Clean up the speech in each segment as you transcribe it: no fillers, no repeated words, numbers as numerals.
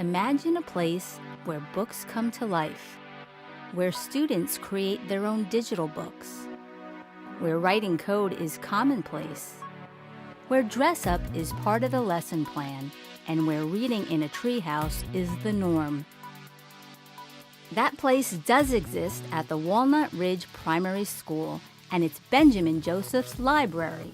Imagine a place where books come to life, where students create their own digital books, where writing code is commonplace, where dress-up is part of the lesson plan, and where reading in a treehouse is the norm. That place does exist at the Walnut Ridge Primary School, and it's Benjamin Joseph's library.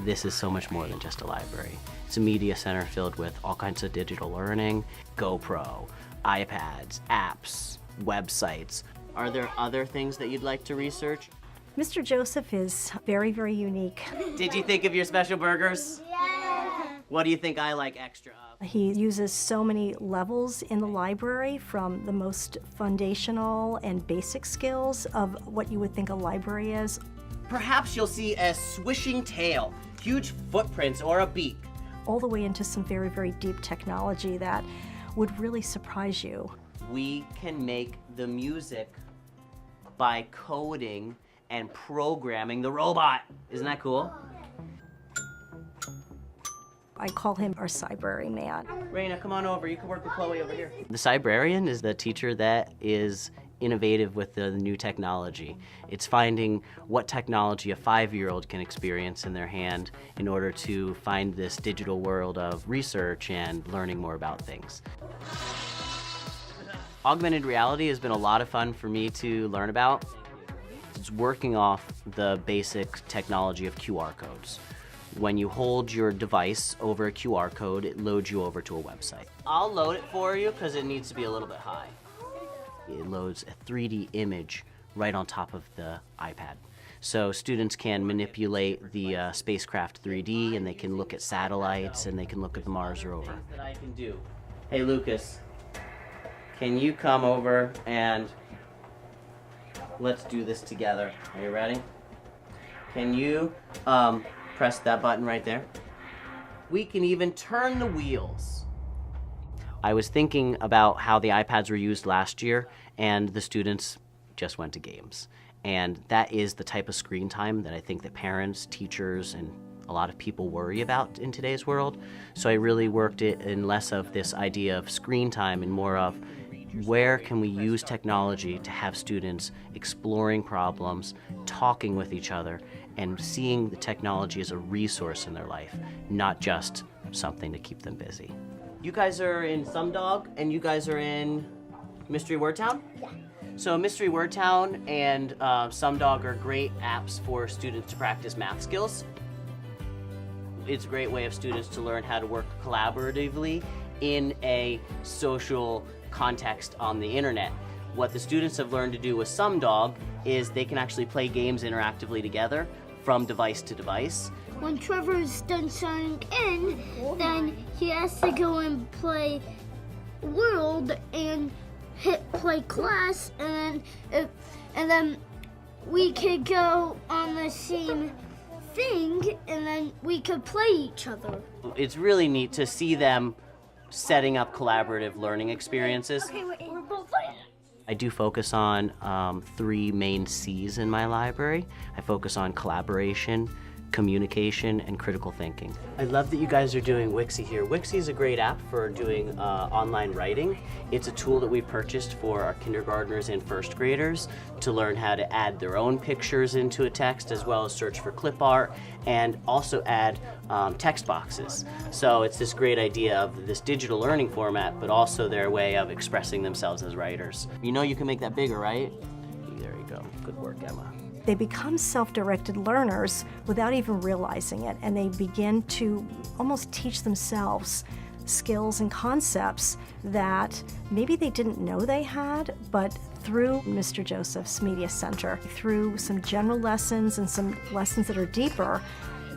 This is so much more than just a library. It's a media center filled with all kinds of digital learning, GoPro, iPads, apps, websites. Are there other things that you'd like to research? Mr. Joseph is very, very unique. Did you think of your special burgers? Yeah. What do you think I like extra of? He uses so many levels in the library, from the most foundational and basic skills of what you would think a library is. Perhaps you'll see a swishing tail, huge footprints, or a beak. All the way into some very, very deep technology that would really surprise you. We can make the music by coding and programming the robot. Isn't that cool? I call him our cybrary man. Raina, come on over. You can work with Chloe over here. The cybrarian is the teacher that is innovative with the new technology. It's finding what technology a 5-year-old can experience in their hand in order to find this digital world of research and learning more about things. Augmented reality has been a lot of fun for me to learn about. It's working off the basic technology of QR codes. When you hold your device over a QR code, it loads you over to a website. I'll load it for you because it needs to be a little bit high. It loads a 3D image right on top of the iPad. So students can manipulate the spacecraft 3D, and they can look at satellites, and they can look at the Mars rover. Things that I can do. Hey Lucas, can you come over and let's do this together. Are you ready? Can you press that button right there? We can even turn the wheels. I was thinking about how the iPads were used last year, and the students just went to games. And that is the type of screen time that I think that parents, teachers, and a lot of people worry about in today's world. So I really worked it in less of this idea of screen time and more of where can we use technology to have students exploring problems, talking with each other, and seeing the technology as a resource in their life, not just something to keep them busy. You guys are in Some Dog, and you guys are in Mystery Word Town? Yeah. So Mystery Word Town and Some Dog are great apps for students to practice math skills. It's a great way of students to learn how to work collaboratively in a social context on the internet. What the students have learned to do with Some Dog is they can actually play games interactively together from device to device. When Trevor's done signing in, then he has to go and play World and hit play class, and then we could go on the same thing, and then we could play each other. It's really neat to see them setting up collaborative learning experiences. Okay, we're both playing. I do focus on 3 main C's in my library. I focus on collaboration, communication, and critical thinking. I love that you guys are doing Wixie here. Wixie is a great app for doing online writing. It's a tool that we purchased for our kindergartners and first graders to learn how to add their own pictures into a text, as well as search for clip art, and also add text boxes. So it's this great idea of this digital learning format, but also their way of expressing themselves as writers. You know you can make that bigger, right? There you go. Good work, Emma. They become self-directed learners without even realizing it, and they begin to almost teach themselves skills and concepts that maybe they didn't know they had, but through Mr. Joseph's Media Center, through some general lessons and some lessons that are deeper,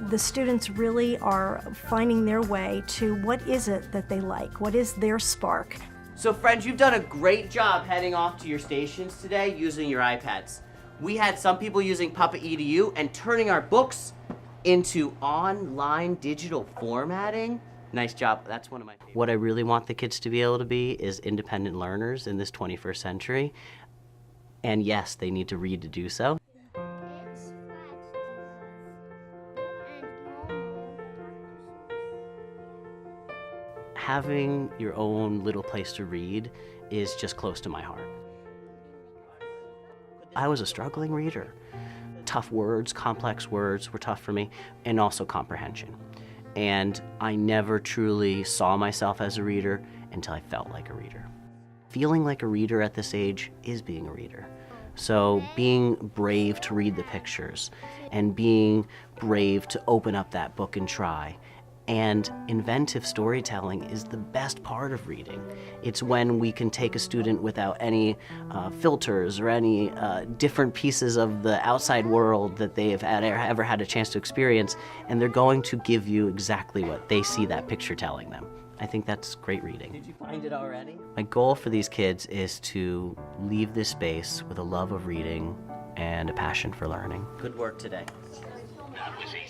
the students really are finding their way to what is it that they like, what is their spark. So friends, you've done a great job heading off to your stations today using your iPads. We had some people using Puppet EDU and turning our books into online digital formatting. Nice job. That's one of my favorites. What I really want the kids to be able to be is independent learners in this 21st century. And yes, they need to read to do so. having your own little place to read is just close to my heart. I was a struggling reader. Tough words, complex words were tough for me, and also comprehension. And I never truly saw myself as a reader until I felt like a reader. Feeling like a reader at this age is being a reader. So being brave to read the pictures and being brave to open up that book and try. And inventive storytelling is the best part of reading. It's when we can take a student without any filters or any different pieces of the outside world that they have ever had a chance to experience, and they're going to give you exactly what they see that picture telling them. I think that's great reading. Did you find it already? My goal for these kids is to leave this space with a love of reading and a passion for learning. Good work today. That was easy.